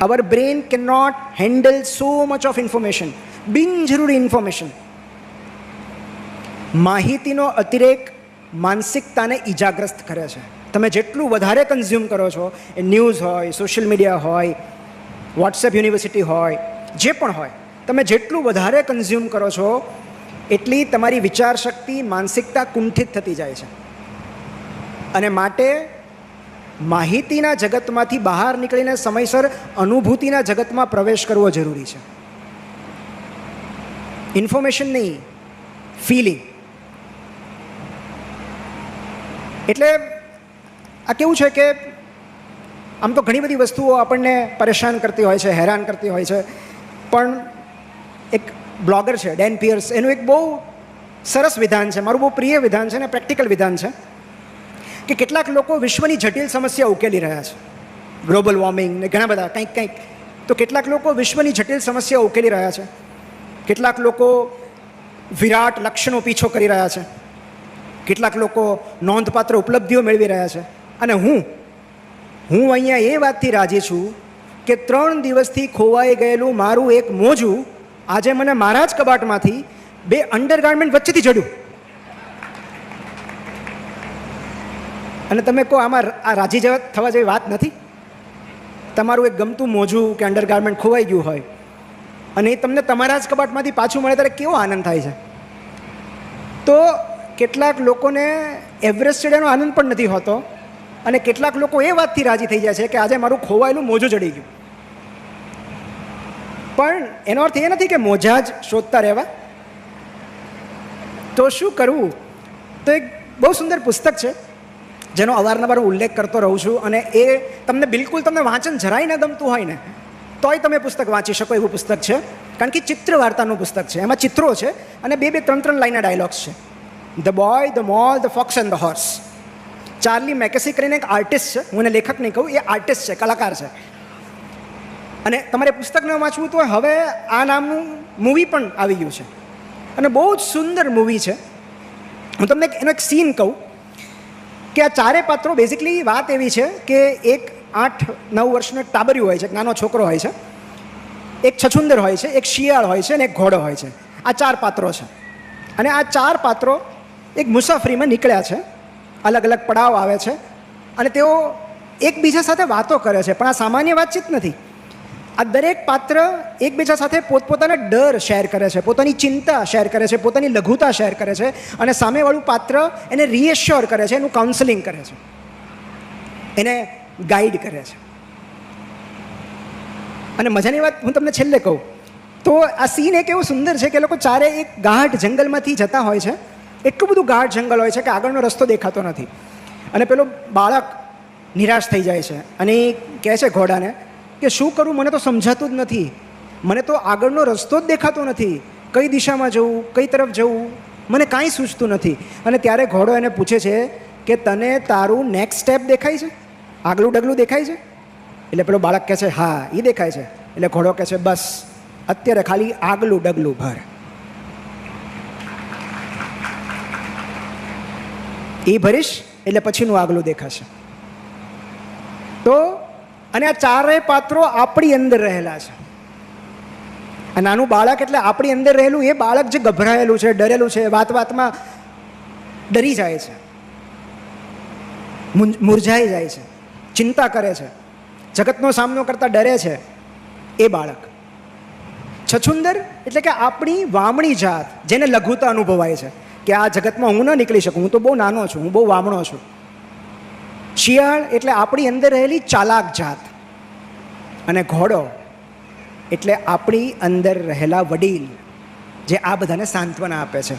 Our brain cannot handle so much of information, બિનજરૂરી information. માહિતીનો અતિરેક માનસિકતાને ઈજાગ્રસ્ત કરે છે. તમે જેટલું વધારે કન્ઝ્યુમ કરો છો, એ ન્યૂઝ હોય, સોશિયલ મીડિયા હોય, વોટ્સએપ યુનિવર્સિટી હોય, જે પણ હોય, તમે જેટલું વધારે કન્ઝ્યુમ કરો છો એટલી તમારી વિચાર શક્તિ, માનસિકતા કુંઠિત થતી જાય છે. અને માટે માહિતીના જગતમાંથી બહાર નીકળીને સમયસર અનુભૂતિના જગતમાં પ્રવેશ કરવો જરૂરી છે. ઇન્ફોર્મેશન નહીં, ફિલિંગ. એટલે આ કેવું છે કે આમ તો ઘણી બધી વસ્તુઓ આપણને પરેશાન કરતી હોય છે, હેરાન કરતી હોય છે, પણ એક બ્લોગર છે ડેન પિયર્સ, એનું એક બહુ સરસ વિધાન છે, મારું બહુ પ્રિય વિધાન છે ને પ્રેક્ટિકલ વિધાન છે, કે કેટલાક લોકો વિશ્વની જટિલ સમસ્યા ઉકેલી રહ્યા છે, ગ્લોબલ વોર્મિંગ ને ઘણા બધા કંઈક. તો કેટલાક લોકો વિશ્વની જટિલ સમસ્યા ઉકેલી રહ્યા છે, કેટલાક લોકો વિરાટ લક્ષ્યનો પીછો કરી રહ્યા છે, કેટલાક લોકો નોંધપાત્ર ઉપલબ્ધિઓ મેળવી રહ્યા છે. અને હું અહીંયા એ વાતથી રાજી છું કે 3 દિવસથી ખોવાઈ ગયેલું મારું એક મોજું આજે મને મારા જ કબાટમાંથી 2 અંડરગાર્મેન્ટ વચ્ચેથી જડ્યું. અને તમે કહો આમાં આ રાજી થવા જેવી વાત નથી? તમારું એક ગમતું મોજું કે અંડરગાર્મેન્ટ ખોવાઈ ગયું હોય અને એ તમને તમારા જ કબાટમાંથી પાછું મળે ત્યારે કેવો આનંદ થાય છે. તો કેટલાક લોકોને એવરેસ્ટ ચડ્યાનો આનંદ પણ નથી હોતો અને કેટલાક લોકો એ વાતથી રાજી થઈ જાય છે કે આજે મારું ખોવાયેલું મોજું ચડી ગયું. પણ એનો અર્થ એ નથી કે મોજા જ શોધતા રહેવા. તો શું કરવું? તો એક બહુ સુંદર પુસ્તક છે જેનો અવારનવાર હું ઉલ્લેખ કરતો રહું છું, અને એ તમને વાંચન જરાય ન ગમતું હોય ને તોય તમે પુસ્તક વાંચી શકો એવું પુસ્તક છે. કારણ કે ચિત્ર વાર્તાનું પુસ્તક છે, એમાં ચિત્રો છે અને 2-3 લાઈનના ડાયલોગ્સ છે. The boy, the mole, the fox and the horse. Charlie Mackesy કરીને એક આર્ટિસ્ટ છે, હું એને લેખક નહીં કહું, એ આર્ટિસ્ટ છે, કલાકાર છે. અને તમારે પુસ્તક ન વાંચવું તો હવે આ નામનું મૂવી પણ આવી ગયું છે અને બહુ જ સુંદર મૂવી છે. હું તમને એનો એક સીન કહું કે આ 4 પાત્રો બેઝિકલી વાત એવી છે કે એક 8-9 વર્ષનો એક ટાબરિયું હોય છે, એક નાનો છોકરો હોય છે, એક છછુંદર હોય છે, એક શિયાળ હોય છે અને એક ઘોડો હોય છે. આ 4 પાત્રો છે. અને આ 4 પાત્રો એક મુસાફરીમાં નીકળ્યા છે, અલગ અલગ પડાવ આવે છે અને તેઓ એકબીજા સાથે વાતો કરે છે, પણ આ સામાન્ય વાતચીત નથી. આ દરેક પાત્ર એકબીજા સાથે પોતપોતાના ડર શેર કરે છે, પોતાની ચિંતા શેર કરે છે, પોતાની લઘુતા શેર કરે છે અને સામેવાળું પાત્ર એને રીએશ્યોર કરે છે, એનું કાઉન્સેલિંગ કરે છે, એને ગાઈડ કરે છે. અને મજાની વાત હું તમને છેલ્લે કહું તો આ સીન એક એવું સુંદર છે કે લોકો 4 એક ગાઢ જંગલમાંથી જતા હોય છે. એટલું બધું ગાઢ જંગલ હોય છે કે આગળનો રસ્તો દેખાતો નથી. અને પેલો બાળક નિરાશ થઈ જાય છે અને એ કહે છે ઘોડાને કે શું કરું, મને તો સમજાતું જ નથી, મને તો આગળનો રસ્તો જ દેખાતો નથી, કઈ દિશામાં જવું, કઈ તરફ જવું, મને કાંઈ સૂચતું નથી. અને ત્યારે ઘોડો એને પૂછે છે કે તને તારું નેક્સ્ટ સ્ટેપ દેખાય છે, આગલું ડગલું દેખાય છે? એટલે પેલો બાળક કહે છે હા એ દેખાય છે. એટલે ઘોડો કહે છે બસ અત્યારે ખાલી આગલું ડગલું ભર. એ ભરીશ એટલે પછીનું આગલું દેખાશે. તો અને આ 4 પાત્રો આપણી અંદર રહેલા છે. આ નાનું બાળક એટલે આપણી અંદર રહેલું એ બાળક જે ગભરાયેલું છે, ડરેલું છે, વાતમાં ડરી જાય છે, મૂરઝાઈ જાય છે, ચિંતા કરે છે, જગતનો સામનો કરતા ડરે છે, એ બાળક. છછુંદર એટલે કે આપણી વામણી જાત, જેને લઘુતા અનુભવાય છે કે આ જગતમાં હું ન નીકળી શકું, હું તો બહુ નાનો છું, હું બહુ વામણો છું. શિયાળ એટલે આપણી અંદર રહેલી ચાલાક જાત. અને ઘોડો એટલે આપણી અંદર રહેલા વડીલ, જે આ બધાને સાંત્વના આપે છે.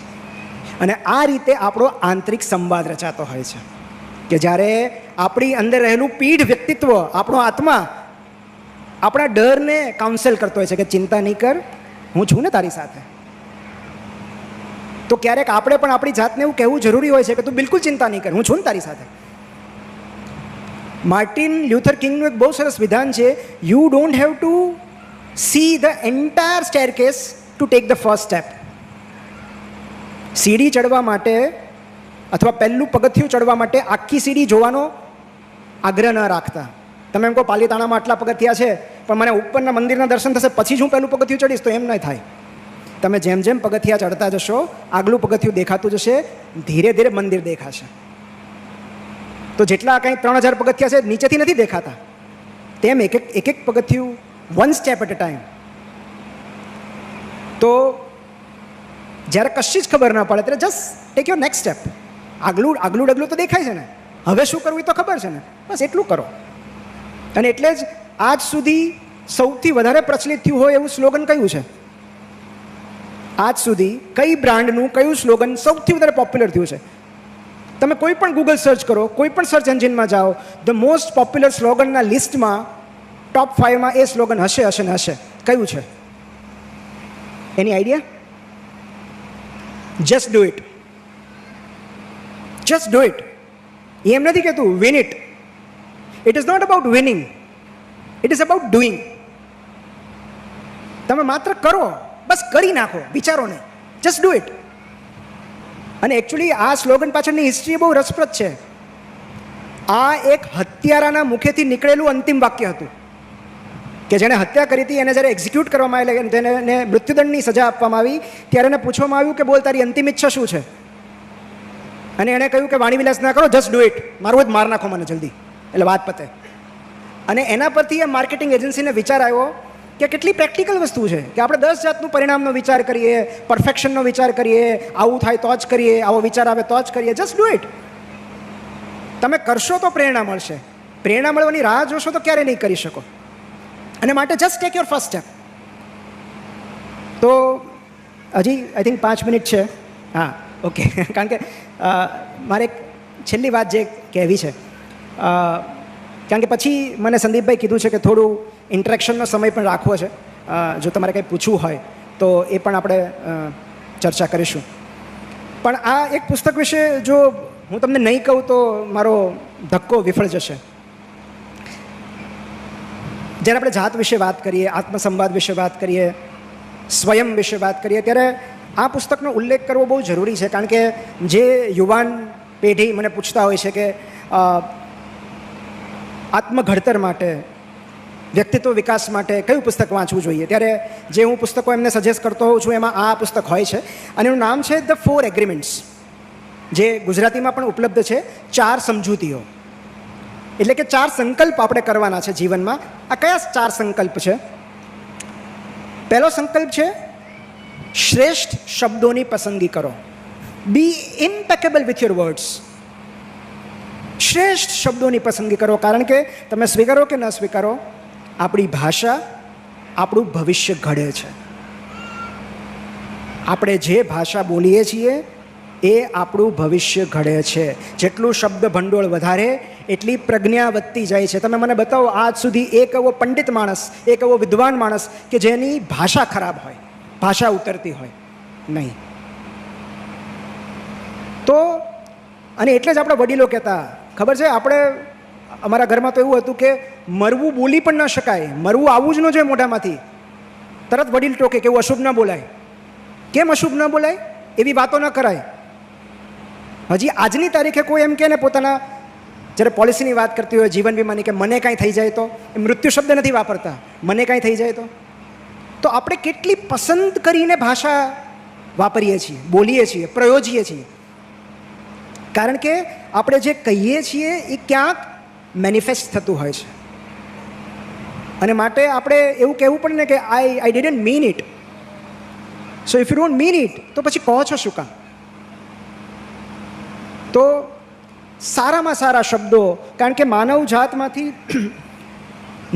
અને આ રીતે આપણો આંતરિક સંવાદ રચાતો હોય છે કે જ્યારે આપણી અંદર રહેલું પીઢ વ્યક્તિત્વ, આપણો આત્મા આપણા ડરને કાઉન્સેલ કરતો હોય છે કે ચિંતા નહીં કર, હું છું ને તારી સાથે. તો ક્યારેક આપણે પણ આપણી જાતને એવું કહેવું જરૂરી હોય છે કે તું બિલકુલ ચિંતા નહીં કર, હું છું ને તારી સાથે. માર્ટિન લ્યુથર કિંગનું એક બહુ સરસ વિધાન છે, you don't have to see the entire staircase to take the first step. સીડી ચડવા માટે અથવા પહેલું પગથિયું ચડવા માટે આખી સીડી જોવાનો આગ્રહ ન રાખતા. તમે એમ કહો પાલીતાણામાં આટલા પગથિયા છે પણ મને ઉપરના મંદિરના દર્શન થશે પછી જ હું પહેલું પગથિયું ચડીશ, તો એમ નહીં થાય. તમે જેમ જેમ પગથિયા ચડતા જશો આગલું પગથિયું દેખાતું જશે, ધીરે ધીરે મંદિર દેખાશે. તો જેટલા કંઈ 3000 પગથિયા છે નીચેથી નથી દેખાતા, તેમ એક એક પગથિયું, one step at a time. તો જ્યારે કશી જ ખબર ના પડે ત્યારે just take your next step. આગલું ડગલું તો દેખાય છે ને, હવે શું કરવું એ તો ખબર છે ને, બસ એટલું કરો. અને એટલે જ આજ સુધી સૌથી વધારે પ્રચલિત થયું હોય એવું સ્લોગન કયું છે? આજ સુધી કઈ બ્રાન્ડનું કયું સ્લોગન સૌથી વધારે પોપ્યુલર થયું છે? તમે કોઈ પણ ગૂગલ સર્ચ કરો, કોઈ પણ સર્ચ એન્જિનમાં જાઓ, ધ મોસ્ટ પોપ્યુલર સ્લોગનના લિસ્ટમાં ટોપ 5માં એ સ્લોગન હશે ને હશે. કયું છે? Any idea? Just do it. Just do it. એમ નથી કહેતું win it. It is not about winning, it is about doing. તમે માત્ર કરો, બસ કરી નાખો, વિચારો નહીં, જસ્ટ ડુ ઇટ. અને એકચ્યુઅલી આ સ્લોગન પાછળની હિસ્ટ્રી બહુ રસપ્રદ છે. આ એક હત્યારાના મુખેથી નીકળેલું અંતિમ વાક્ય હતું કે જેણે હત્યા કરી હતી, એને જ્યારે એક્ઝિક્યુટ કરવામાં આવી, તેને મૃત્યુદંડની સજા આપવામાં આવી, ત્યારે એને પૂછવામાં આવ્યું કે બોલ તારી અંતિમ ઈચ્છા શું છે? અને એણે કહ્યું કે વાણીવિલાસ ના કરો, જસ્ટ ડુ ઇટ. મારું જ માર નાખો મને જલ્દી, એટલે વાત પતે. અને એના પરથી એ માર્કેટિંગ એજન્સીને વિચાર આવ્યો કે કેટલી પ્રેક્ટિકલ વસ્તુ છે કે આપણે 10 જાતનું પરિણામનો વિચાર કરીએ, પરફેક્શનનો વિચાર કરીએ, આવું થાય તો જ કરીએ, આવો વિચાર આવે તો જ કરીએ. Just do it. તમે કરશો તો પ્રેરણા મળશે. પ્રેરણા મળવાની રાહ જોશો તો ક્યારેય નહીં કરી શકો. અને માટે just take your first step. તો હજી આઈ થિંક 5 મિનિટ છે. હા, ઓકે. કારણ કે મારે એક છેલ્લી વાત જે કહેવી છે, કારણ કે પછી મને સંદીપભાઈ કીધું છે કે થોડું ઇન્ટરેક્શનનો સમય પણ રાખવો છે. જો તમારે કંઈ પૂછવું હોય તો એ પણ આપણે ચર્ચા કરીશું. પણ આ એક પુસ્તક વિશે જો હું તમને નહીં કહું તો મારો ધક્કો વિફળ જશે. જ્યારે આપણે જાત વિશે વાત કરીએ, આત્મસંવાદ વિશે વાત કરીએ, સ્વયં વિશે વાત કરીએ, ત્યારે આ પુસ્તકનો ઉલ્લેખ કરવો બહુ જરૂરી છે. કારણ કે જે યુવાન પેઢી મને પૂછતા હોય છે કે આત્મઘડતર માટે, વ્યક્તિત્વ વિકાસ માટે કયું પુસ્તક વાંચવું જોઈએ, ત્યારે જે હું પુસ્તકો એમને સજેસ્ટ કરતો હોઉં છું એમાં આ પુસ્તક હોય છે. અને એનું નામ છે ધ 4 એગ્રીમેન્ટ્સ, જે ગુજરાતીમાં પણ ઉપલબ્ધ છે, 4 સમજૂતીઓ. એટલે કે 4 સંકલ્પ આપણે કરવાના છે જીવનમાં. આ કયા 4 સંકલ્પ છે? પહેલો સંકલ્પ છે શ્રેષ્ઠ શબ્દોની પસંદગી કરો. બી ઇમ્પેકેબલ વિથ યોર વર્ડ્સ. શ્રેષ્ઠ શબ્દોની પસંદગી કરો. કારણ કે તમે સ્વીકારો કે ન સ્વીકારો, આપણી ભાષા આપણું ભવિષ્ય ઘડે છે. આપણે જે ભાષા બોલીએ છીએ એ આપણું ભવિષ્ય ઘડે છે. જેટલું શબ્દ ભંડોળ વધારે એટલી પ્રજ્ઞા વધતી જાય છે. તમે મને બતાવો આજ સુધી એક એવો પંડિત માણસ, એક એવો વિદ્વાન માણસ કે જેની ભાષા ખરાબ હોય, ભાષા ઉતરતી હોય નહીં. તો અને એટલે જ આપણા વડીલો કહેતા, ખબર છે, આપણે અમારા ઘરમાં તો એવું હતું કે મરવું બોલી પણ ન શકાય, મરવું આવવું જ ન જોઈએ મોઢામાંથી. તરત વડીલ ટોકે કે એવું અશુભ ન બોલાય. કેમ અશુભ ન બોલાય? એવી વાતો ન કરાય. હજી આજની તારીખે કોઈ એમ કહે ને પોતાના, જ્યારે પોલિસીની વાત કરતી હોય, જીવન વીમાની, કે મને કાંઈ થઈ જાય તો, એ મૃત્યુ શબ્દ નથી વાપરતા, મને કાંઈ થઈ જાય તો આપણે કેટલી પસંદ કરીને ભાષા વાપરીએ છીએ, બોલીએ છીએ, પ્રયોજીએ છીએ. કારણ કે આપણે જે કહીએ છીએ એ ક્યાંક મેનિફેસ્ટ થતું હોય છે. અને માટે આપણે એવું કહેવું પડે ને કે આઈ didn't mean it. So if you don't mean it તો પછી કહો છો શું કામ? તો સારામાં સારા શબ્દો, કારણ કે માનવ જાતમાંથી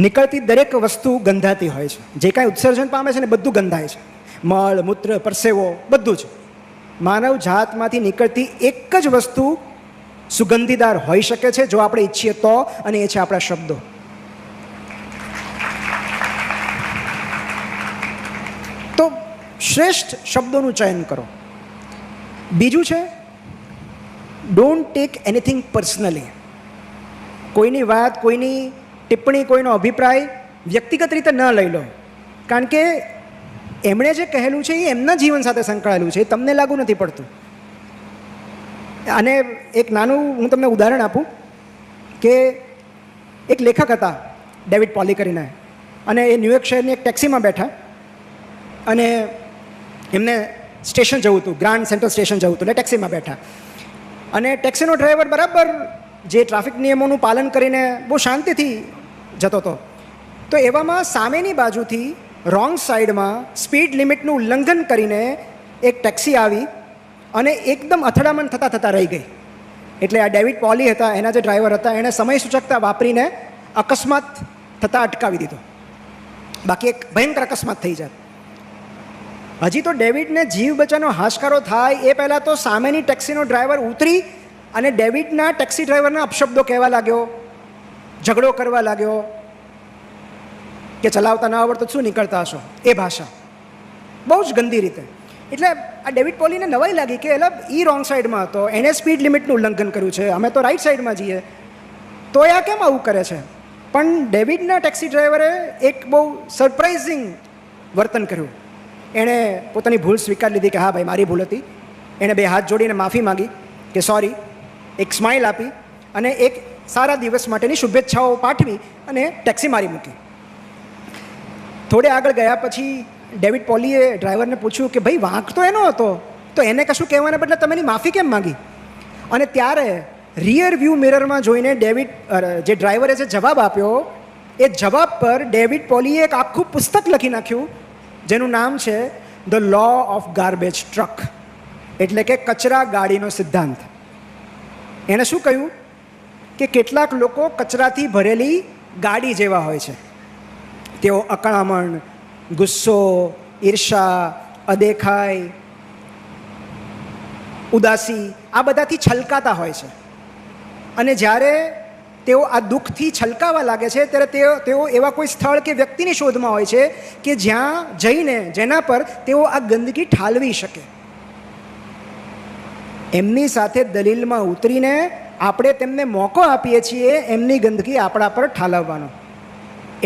નીકળતી દરેક વસ્તુ ગંધાતી હોય છે. જે કાંઈ ઉત્સર્જન પામે છે ને બધું ગંધાય છે. મળ, મૂત્ર, પરસેવો બધું જ. માનવ જાતમાંથી નીકળતી એક જ વસ્તુ સુગંધીદાર હોઈ શકે છે જો આપણે ઈચ્છીએ તો, અને એ છે આપણા શબ્દો. તો શ્રેષ્ઠ શબ્દોનું ચયન કરો. બીજું છે ડોન્ટ ટેક એનીથિંગ પર્સનલી. કોઈની વાત, કોઈની ટિપ્પણી, કોઈનો અભિપ્રાય વ્યક્તિગત રીતે ન લઈ લો. કારણ કે એમણે જે કહેલું છે એ એમના જીવન સાથે સંકળાયેલું છે, એ તમને લાગુ નથી પડતું. અને એક નાનું હું તમને ઉદાહરણ આપું કે એક લેખક હતા, ડેવિડ પોલી કરીને, અને એ ન્યૂયોર્ક શહેરની એક ટેક્સીમાં બેઠા અને એમને સ્ટેશન જવું હતું, ગ્રાન્ડ સેન્ટ્રલ સ્ટેશન જવું હતું, એટલે ટેક્સીમાં બેઠા અને ટેક્સીનો ડ્રાઈવર બરાબર જે ટ્રાફિક નિયમોનું પાલન કરીને બહુ શાંતિથી જતો હતો. તો એવામાં સામેની બાજુથી રોંગ સાઈડમાં સ્પીડ લિમિટનું ઉલ્લંઘન કરીને એક ટેક્સી આવી અને એકદમ અથડામણ થતાં થતાં રહી ગઈ. એટલે આ ડેવિડ પોલી હતા, એના જે ડ્રાઈવર હતા, એણે સમય સૂચકતા વાપરીને અકસ્માત થતાં અટકાવી દીધો. બાકી એક ભયંકર અકસ્માત થઈ જાય. હજી તો ડેવિડને જીવ બચાવનો હાશકારો થાય એ પહેલાં તો સામેની ટેક્સીનો ડ્રાઈવર ઉતરી અને ડેવિડના ટેક્સી ડ્રાઈવરના અપશબ્દો કહેવા લાગ્યો, ઝઘડો કરવા લાગ્યો કે ચલાવતા ના આવડતો શું નીકળતા હશો, એ ભાષા બહુ જ ગંદી રીતે. એટલે આ ડેવિડ પોલીને નવાઈ લાગી કે એટલે એ રોંગ સાઈડમાં હતો, એણે સ્પીડ લિમિટનું ઉલ્લંઘન કર્યું છે, અમે તો રાઈટ સાઈડમાં જઈએ, તો એ આ કેમ આવું કરે છે. પણ ડેવિડના ટેક્સી ડ્રાઈવરે એક બહુ સરપ્રાઇઝિંગ વર્તન કર્યું. એણે પોતાની ભૂલ સ્વીકાર લીધી કે હા ભાઈ મારી ભૂલ હતી. એણે બે હાથ જોડીને માફી માગી કે સોરી, એક સ્માઇલ આપી અને એક સારા દિવસ માટેની શુભેચ્છાઓ પાઠવી અને ટેક્સી મારી મૂકી. થોડે આગળ ગયા પછી ડેવિડ પોલીએ ડ્રાઈવરને પૂછ્યું કે ભાઈ વાંક તો એનો હતો, તો એને કશું કહેવાને બદલે તમે એની માફી કેમ માગી. અને ત્યારે રિયર વ્યૂ મિરરમાં જોઈને ડેવિડ જે ડ્રાઈવરે જે જવાબ આપ્યો એ જવાબ પર ડેવિડ પોલીએ એક આખું પુસ્તક લખી નાખ્યું જેનું નામ છે the law of garbage truck, એટલે કે કચરા ગાડીનો સિદ્ધાંત. એણે શું કહ્યું કે કેટલાક લોકો કચરાથી ભરેલી ગાડી જેવા હોય છે. તેઓ અકળામણ, ગુસ્સો, ઈર્ષા, અદેખાઈ, ઉદાસી આ બધાથી છલકાતા હોય છે. અને જ્યારે તેઓ આ દુઃખથી છલકાવા લાગે છે ત્યારે તેઓ એવા કોઈ સ્થળ કે વ્યક્તિની શોધમાં હોય છે કે જ્યાં જઈને જેના પર તેઓ આ ગંદકી ઠાલવી શકે. એમની સાથે દલીલમાં ઉતરીને આપણે તેમને મોકો આપીએ છીએ એમની ગંદકી આપણા પર ઠાલવવાનો.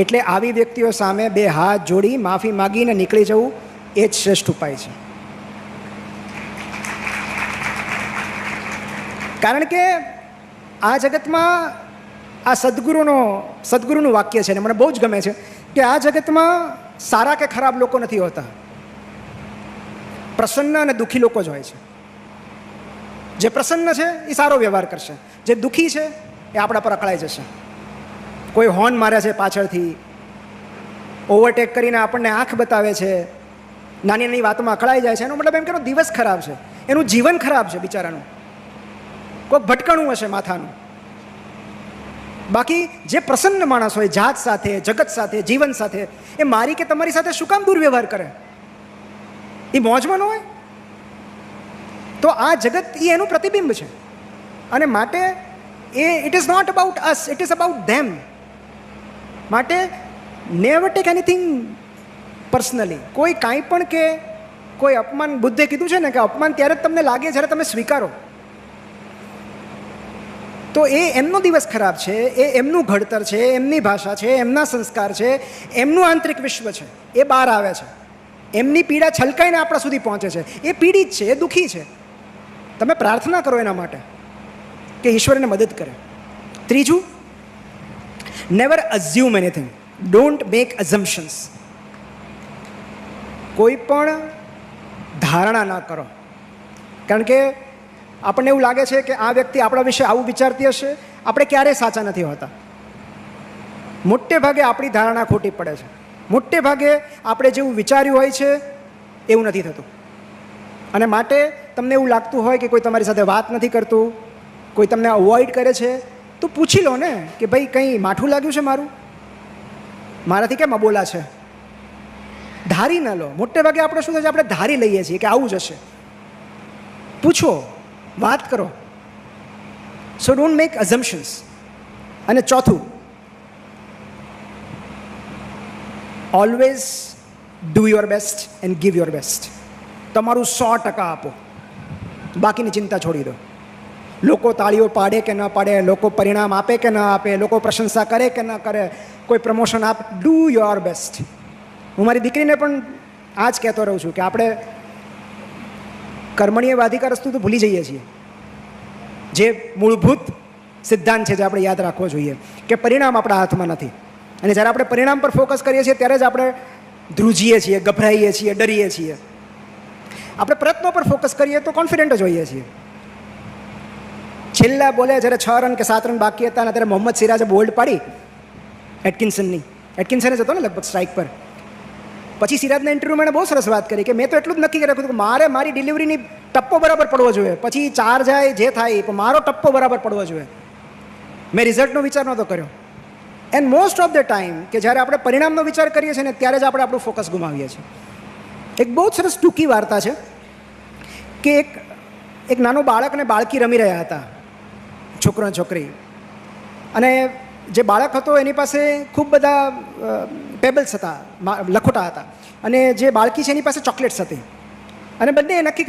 એટલે આવી વ્યક્તિઓ સામે બે હાથ જોડી માફી માગીને નીકળી જવું એ જ શ્રેષ્ઠ ઉપાય છે. કારણ કે આ જગતમાં આ સદગુરુનું વાક્ય છે ને મને બહુ જ ગમે છે કે આ જગતમાં સારા કે ખરાબ લોકો નથી હોતા, પ્રસન્ન અને દુઃખી લોકો જ હોય છે. જે પ્રસન્ન છે એ સારો વ્યવહાર કરશે, જે દુઃખી છે એ આપણા પર અકળાઈ જશે. કોઈ હોર્ન મારે છે પાછળથી, ઓવરટેક કરીને આપણને આંખ બતાવે છે, નાની નાની વાતમાં અકળાઈ જાય છે, એનો મતલબ એમ કે એનો દિવસ ખરાબ છે, એનું જીવન ખરાબ છે બિચારાનું, કોઈક ભટકણું હશે માથાનું. બાકી જે પ્રસન્ન માણસ હોય જાત સાથે, જગત સાથે, જીવન સાથે, એ મારી કે તમારી સાથે શું કામ દુર્વ્યવહાર કરે? એ મોજમાં ન હોય? તો આ જગત એ એનું પ્રતિબિંબ છે. અને માટે it is not about us, it is about them. માટે નેવર ટેક એનીથિંગ પર્સનલી. કોઈ કાંઈ પણ કે કોઈ અપમાન, બુદ્ધે કીધું છે ને કે અપમાન ત્યારે જ તમને લાગે જ્યારે તમે સ્વીકારો. તો એ એમનો દિવસ ખરાબ છે, એ એમનું ઘડતર છે, એમની ભાષા છે, એમના સંસ્કાર છે, એમનું આંતરિક વિશ્વ છે, એ બહાર આવે છે. એમની પીડા છલકાઈને આપણા સુધી પહોંચે છે. એ પીડિત છે, એ દુઃખી છે. તમે પ્રાર્થના કરો એના માટે કે ઈશ્વર એને મદદ કરે. ત્રીજું, never assume anything, don't make અઝમ્પશન્સ. કોઈ પણ ધારણા ના કરો. કારણ કે આપણને એવું લાગે છે કે આ વ્યક્તિ આપણા વિશે આવું વિચારતી હશે, આપણે ક્યારેય સાચા નથી હોતા. મોટે ભાગે આપણી ધારણા ખોટી પડે છે. મોટે ભાગે આપણે જેવું વિચાર્યું હોય છે એવું નથી થતું. અને માટે તમને એવું લાગતું હોય કે કોઈ તમારી સાથે વાત નથી કરતું, કોઈ તમને અવોઇડ કરે છે, તો પૂછી લો ને કે ભાઈ કંઈ માઠું લાગ્યું છે મારું, મારાથી કેમ અબોલા છે. ધારી ન લો. મોટે ભાગે આપણે શું થાય છે, આપણે ધારી લઈએ છીએ કે આવું જ હશે. પૂછો, વાત કરો. સો ડોન્ટ મેક અઝમ્પશન્સ. અને ચોથું, always do your best and give your best. તમારું 100% આપો, બાકીની ચિંતા છોડી દો. લોકો તાળીઓ પાડે કે ન પાડે, લોકો પરિણામ આપે કે ન આપે, લોકો પ્રશંસા કરે કે ન કરે, કોઈ પ્રમોશન આપે, ડુ યોર બેસ્ટ. હું મારી દીકરીને પણ આ જ કહેતો રહું છું કે આપણે કર્મણીય વાધિકારસ્તુ તો ભૂલી જઈએ છીએ. જે મૂળભૂત સિદ્ધાંત છે જે આપણે યાદ રાખવો જોઈએ કે પરિણામ આપણા હાથમાં નથી. અને જ્યારે આપણે પરિણામ પર ફોકસ કરીએ છીએ ત્યારે જ આપણે ધ્રુજીએ છીએ, ગભરાઈએ છીએ, ડરીએ છીએ. આપણે પ્રયત્નો પર ફોકસ કરીએ તો કોન્ફિડન્ટ જ હોઈએ છીએ. છેલ્લા બોલે જ્યારે 6 રન કે 7 રન બાકી હતા અને ત્યારે મોહમ્મદ સિરાજે બોલ્ડ પાડી એટકિન્સને જ હતો ને લગભગ સ્ટ્રાઇક પર. પછી સિરાજના ઇન્ટરવ્યૂમાં એણે બહુ સરસ વાત કરી કે મેં તો એટલું જ નક્કી કરી રાખ્યું કે મારે મારી ડિલિવરીની ટપ્પો બરાબર પડવો જોઈએ, પછી 4 જાય જે થાય પણ મારો ટપ્પો બરાબર પડવો જોઈએ. મેં રિઝલ્ટનો વિચાર નહોતો કર્યો. And most of the time કે જ્યારે આપણે પરિણામનો વિચાર કરીએ છીએ ને ત્યારે જ આપણે આપણું ફોકસ ગુમાવીએ છીએ. એક બહુ જ સરસ ટૂંકી વાર્તા છે કે એક નાનું બાળક અને બાળકી રમી રહ્યા હતા, છોકરો અને છોકરી. અને જે બાળક હતો એની પાસે ખૂબ બધા પેબલ્સ હતા, લખોટા હતા, અને જે બાળકી છે એની પાસે ચોકલેટ્સ હતી. અને બંને નક્કી